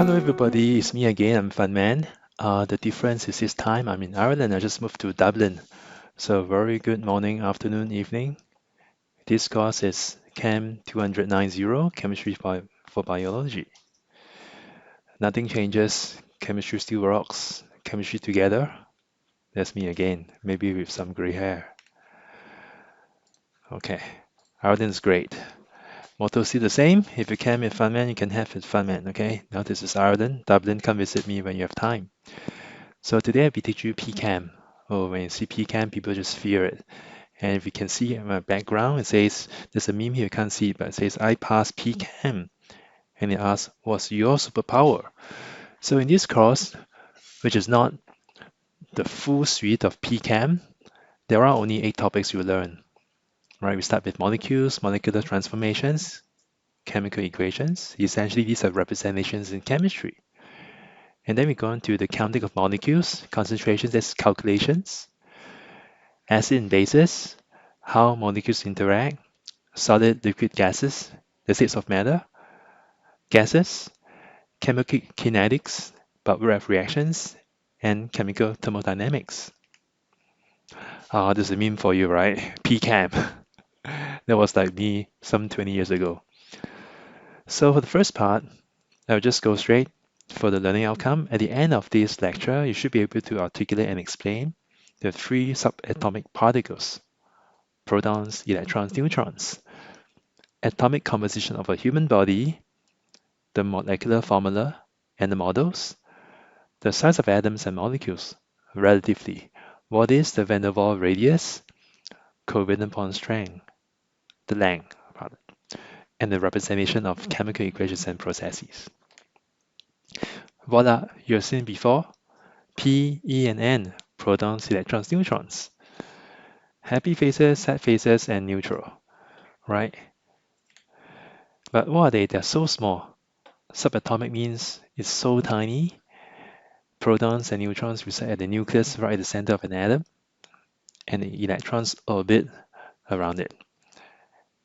Hello everybody, it's me again, I'm Funman. The difference is this time I'm in Ireland, I just moved to Dublin. So very good morning, afternoon, evening. This course is Chem 290, Chemistry for Biology. Nothing changes, chemistry still rocks. Chemistry together, that's me again, maybe with some gray hair. Okay, Ireland's great. Motto still the same, if you can with Funman, you can have with Funman, okay? Now this is Ireland, Dublin, come visit me when you have time. So today I'll be teaching you PChem. Oh, when you see PChem, people just fear it. And if you can see in my background, it says, there's a meme here, you can't see it, but it says, I passed PChem. And it asks, what's your superpower? So in this course, which is not the full suite of PChem, there are only 8 topics you learn. Right? We start with molecules, molecular transformations, chemical equations. Essentially, these are representations in chemistry. And then we go on to the counting of molecules, concentrations, that's calculations, acid and bases, how molecules interact, solid, liquid, gases, the states of matter, gases, chemical kinetics, bubble wrap reactions, and chemical thermodynamics. This is a meme for you, right? PChem. That was like me some 20 years ago. So for the first part, I'll just go straight for the learning outcome. At the end of this lecture, you should be able to articulate and explain the 3 subatomic particles: protons, electrons, neutrons, atomic composition of a human body, the molecular formula and the models, the size of atoms and molecules relatively, what is the van der Waals radius, covalent bond strength, the length, and the representation of chemical equations and processes. Voila, you've seen before, P, E, and N, protons, electrons, neutrons. Happy faces, sad faces, and neutral, right? But what are they? They're so small. Subatomic means it's so tiny. Protons and neutrons reside at the nucleus right at the center of an atom, and the electrons orbit around it.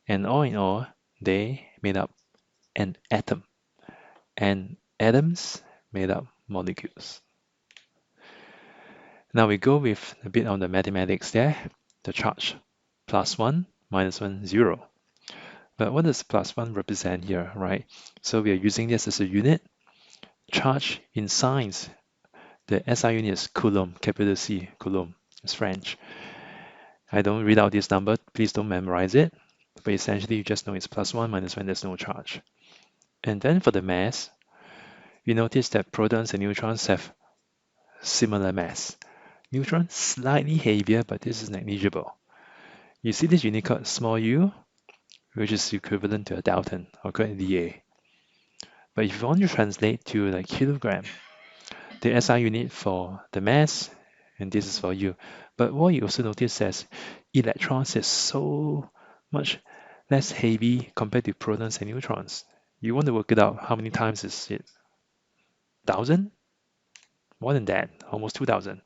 And all in all, they made up an atom, and atoms made up molecules. Now we go with a bit on the mathematics there. The charge, +1, -1, 0. But what does +1 represent here, right? So we are using this as a unit. Charge in science, the SI unit is coulomb, capital C, coulomb. It's French. I don't read out this number, please don't memorize it. But essentially, you just know it's +1, -1, there's no charge. And then for the mass, you notice that protons and neutrons have similar mass. Neutrons slightly heavier, but this is negligible. You see this unit called small u, which is equivalent to a Dalton, or called dA. But if you want to translate to like kilogram, the SI unit for the mass, and this is for u. But what you also notice is electrons is so much less heavy compared to protons and neutrons. You want to work it out, how many times is it? 1,000? More than that, almost 2,000.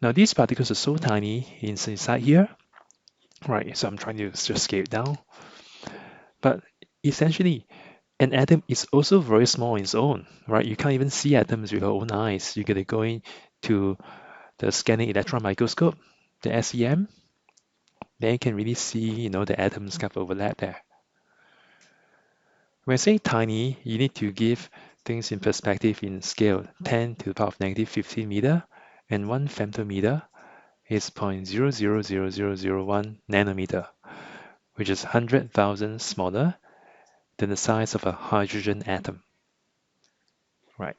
Now these particles are so tiny inside here, right? So I'm trying to just scale it down. But essentially, an atom is also very small on its own, right? You can't even see atoms with your own eyes. You gotta go into the scanning electron microscope, the SEM. Then you can really see, the atoms kind of overlap there. When I say tiny, you need to give things in perspective in scale. 10 to the power of -15 meter, and 1 femtometer is 0.000001 nanometer, which is 100,000 smaller than the size of a hydrogen atom. Right.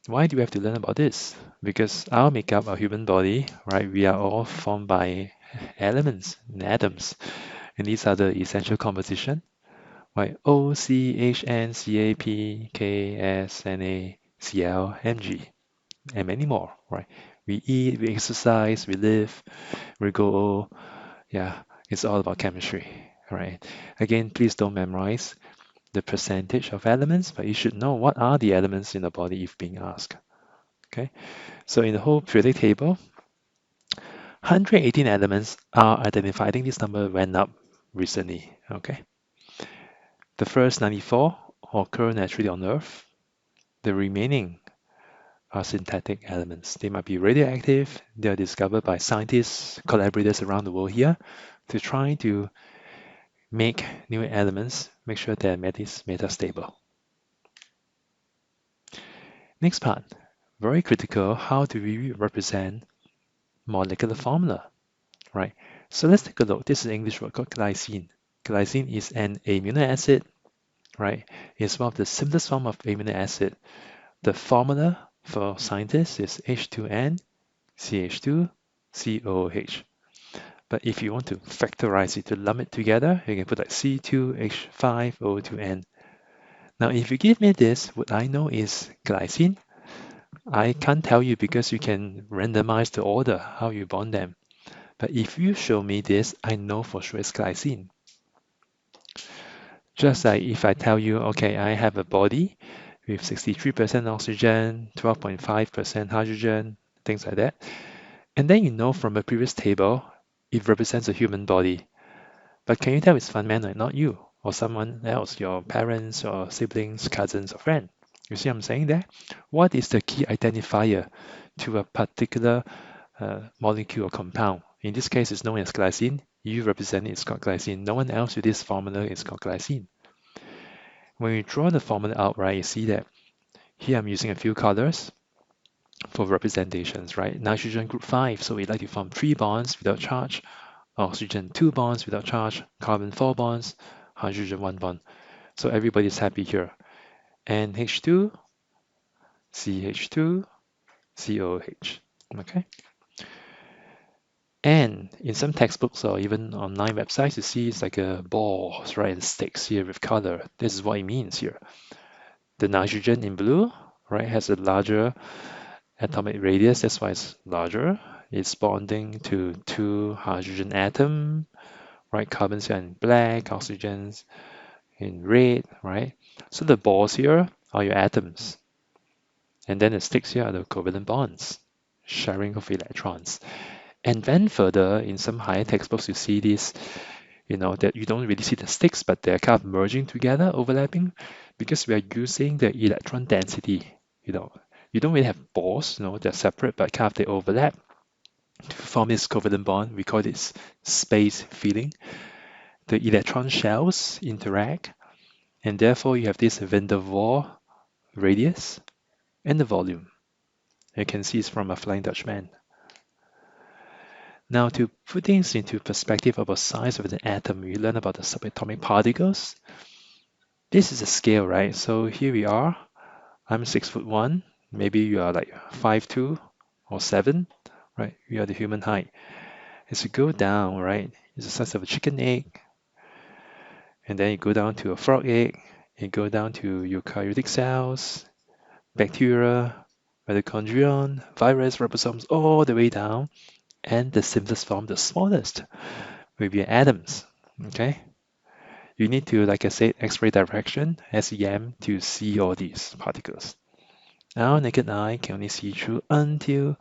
Why do we have to learn about this? Because our makeup, our human body, right, we are all formed by elements and atoms. And these are the essential composition, right? O, C, H, N, C, A, P, K, S, N, A, C, L, M, G, and many more, right? We eat, we exercise, we live, we go, yeah, it's all about chemistry, right? Again, please don't memorize the percentage of elements, but you should know what are the elements in the body if being asked. Okay, so in the whole periodic table, 118 elements are identified. I think this number went up recently. Okay, The first 94 occur naturally on Earth. The remaining are synthetic elements. They might be radioactive. They are discovered by scientists, collaborators around the world here to try to make new elements, make sure they're metastable. Next part, very critical, how do we represent molecular formula, right? So let's take a look. This is an English word called glycine. Glycine is an amino acid, right? It's one of the simplest form of amino acid. The formula for scientists is H2N, CH2, COOH. But if you want to factorize it to lump it together, you can put like C2H5O2N. Now, if you give me this, what I know is glycine. I can't tell you because you can randomize the order, how you bond them. But if you show me this, I know for sure it's glycine. Just like if I tell you, okay, I have a body with 63% oxygen, 12.5% hydrogen, things like that. And then you know from a previous table, it represents a human body. But can you tell it's fun man or not you or someone else, your parents or siblings, cousins or friend? You see what I'm saying there? What is the key identifier to a particular molecule or compound? In this case, it's known as glycine. You represent it, it's called glycine. No one else with this formula is called glycine. When you draw the formula out, right, you see that here I'm using a few colors for representations, right? Nitrogen group 5, so we like to form 3 bonds without charge. Oxygen 2 bonds without charge. Carbon 4 bonds. Hydrogen 1 bond. So everybody's happy here. And H2, CH2, COOH. Okay. And in some textbooks or even online websites, you see it's like a ball, right? It sticks here with color. This is what it means here. The nitrogen in blue, right, has a larger atomic radius. That's why it's larger. It's bonding to 2 hydrogen atom, right? Carbons here in black, oxygens in red, right? So the balls here are your atoms. And then the sticks here are the covalent bonds, sharing of electrons. And then further, in some higher textbooks, you see this, that you don't really see the sticks, but they're kind of merging together, overlapping, because we are using the electron density. You don't really have balls, they're separate, but kind of they overlap to form this covalent bond. We call this space filling. The electron shells interact, and therefore you have this van der Waals radius and the volume. You can see it's from a Flying Dutchman. Now, to put things into perspective about size of an atom, we learn about the subatomic particles. This is a scale, right? So here we are. I'm 6'1". Maybe you are like 5'2" or 7, right? You are the human height. As you go down, right, it's the size of a chicken egg, and then you go down to a frog egg, you go down to eukaryotic cells, bacteria, mitochondrion, virus, ribosomes, all the way down, and the simplest form, the smallest, will be atoms. Okay, you need to, like I said, X-ray diffraction, SEM, to see all these particles. Our naked eye can only see through until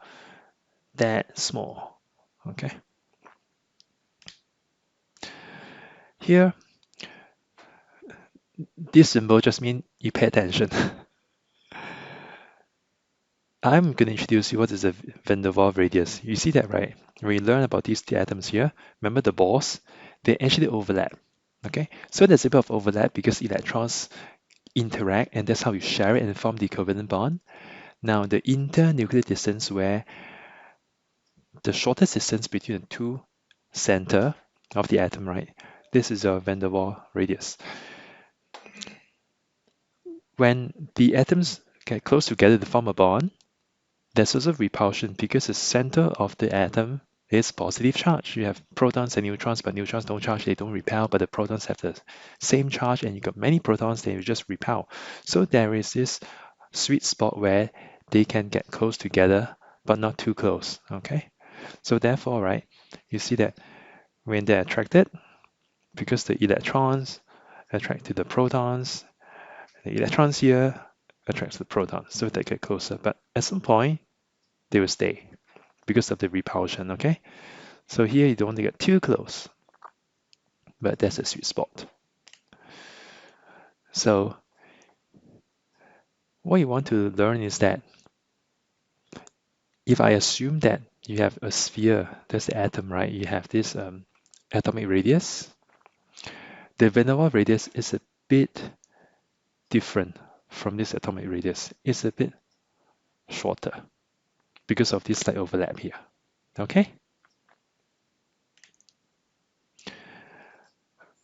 that small. Okay. Here, this symbol just means you pay attention. I'm going to introduce you what is a van der Waals radius. You see that, right? When we learn about these two atoms here, remember the balls, they actually overlap. Okay, so there's a bit of overlap because electrons interact, and that's how you share it and form the covalent bond. Now, the internuclear distance, where the shortest distance between the two center of the atom, right? This is your van der Waals radius. When the atoms get close together to form a bond, there's also repulsion because the center of the atom is positive charge. You have protons and neutrons, but neutrons don't charge, they don't repel, but the protons have the same charge, and you got many protons, they will just repel. So there is this sweet spot where they can get close together, but not too close. Okay, so therefore, right, you see that when they're attracted, because the electrons attract to the protons, the electrons here attracts the protons, so they get closer. But at some point, they will stay because of the repulsion. Okay, so here you don't want to get too close, but that's a sweet spot. So what you want to learn is that if I assume that you have a sphere, that's the atom, right? You have this atomic radius. The van der Waals radius is a bit different from this atomic radius. It's a bit shorter because of this slight overlap here. Okay?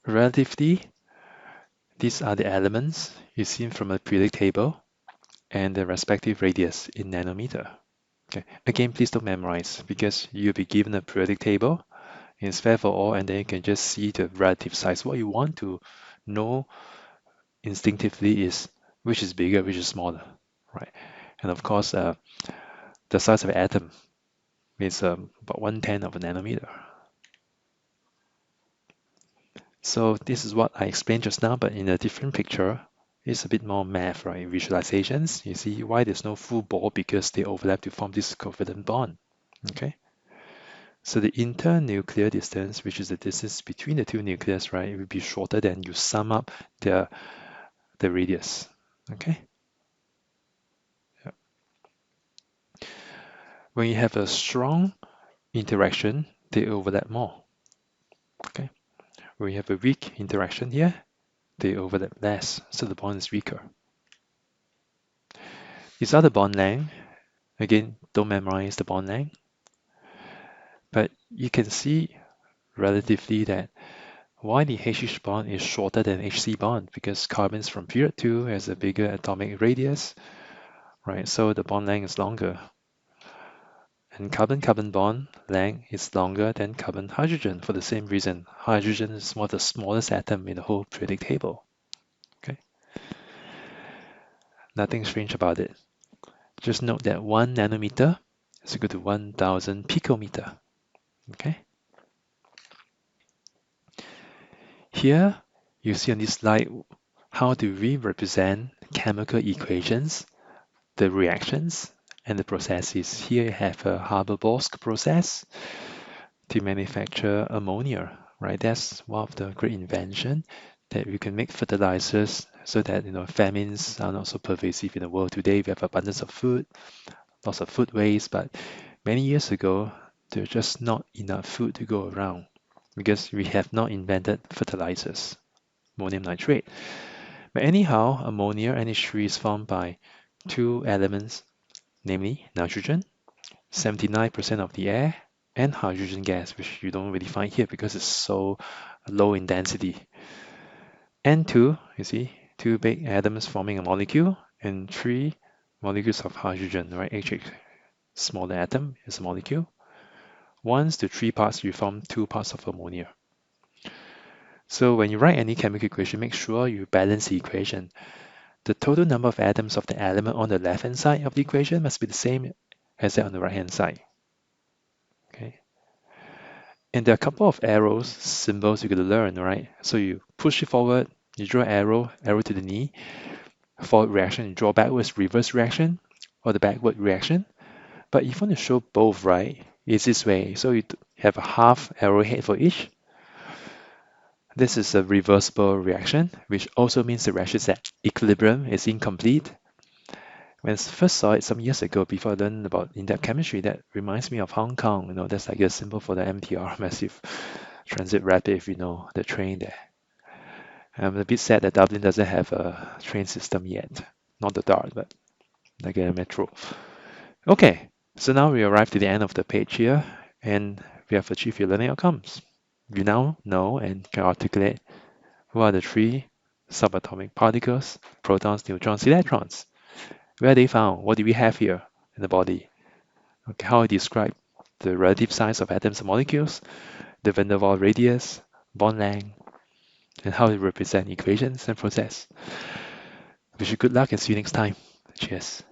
Relatively, these are the elements you see from a periodic table and the respective radius in nanometer. Okay. Again, please don't memorize because you'll be given a periodic table. It's fair for all, and then you can just see the relative size. What you want to know instinctively is which is bigger, which is smaller, right? And of course, the size of an atom is about 1/10 of a nanometer. So this is what I explained just now, but in a different picture. It's a bit more math, right? Visualizations. You see why there's no full ball because they overlap to form this covalent bond. Okay. So the internuclear distance, which is the distance between the two nucleus, right, it will be shorter than you sum up the radius. Okay. Yeah. When you have a strong interaction, they overlap more. Okay. When you have a weak interaction here, they overlap less, so the bond is weaker. These are the bond length. Again, don't memorize the bond length, but you can see relatively that why the HH bond is shorter than HC bond, because carbons from period 2 has a bigger atomic radius, right? So the bond length is longer. And carbon-carbon bond length is longer than carbon-hydrogen for the same reason. Hydrogen is one of the smallest atom in the whole periodic table. Okay, nothing strange about it. Just note that 1 nanometer is equal to 1,000 picometer. Okay. Here you see on this slide how do we represent chemical equations, the reactions, and the processes. Here you have a Haber-Bosch process to manufacture ammonia, right? That's one of the great invention that we can make fertilizers so that famines are not so pervasive in the world. Today we have abundance of food, lots of food waste, but many years ago there's just not enough food to go around because we have not invented fertilizers, ammonium nitrate. But anyhow, ammonia NH3 is formed by two elements, namely nitrogen, 79% of the air, and hydrogen gas, which you don't really find here because it's so low in density. N2, you see, two big atoms forming a molecule, and three molecules of hydrogen, right? HH, smaller atom is a molecule. 1 to 3 parts, you form 2 parts of ammonia. So when you write any chemical equation, make sure you balance the equation. The total number of atoms of the element on the left-hand side of the equation must be the same as that on the right-hand side. Okay. And there are a couple of arrows, symbols you're going to learn, right? So you push it forward, you draw arrow to the knee, forward reaction, you draw backwards, reverse reaction, or the backward reaction. But if you want to show both, right, it's this way. So you have a half arrowhead for each. This is a reversible reaction, which also means the reaction is at equilibrium, is incomplete. When I first saw it some years ago, before I learned about in-depth chemistry, that reminds me of Hong Kong. That's like a symbol for the MTR, massive transit rapid, if you know the train there. I'm a bit sad that Dublin doesn't have a train system yet. Not the DART, but like a metro. Okay, so now we arrive to the end of the page here, and we have achieved your learning outcomes. You now know and can articulate what are the three subatomic particles: protons, neutrons, electrons. Where are they found? What do we have here in the body? Okay, how I describe the relative size of atoms and molecules, the van der Waals radius, bond length, and how to represent equations and process. Wish you good luck and see you next time. Cheers.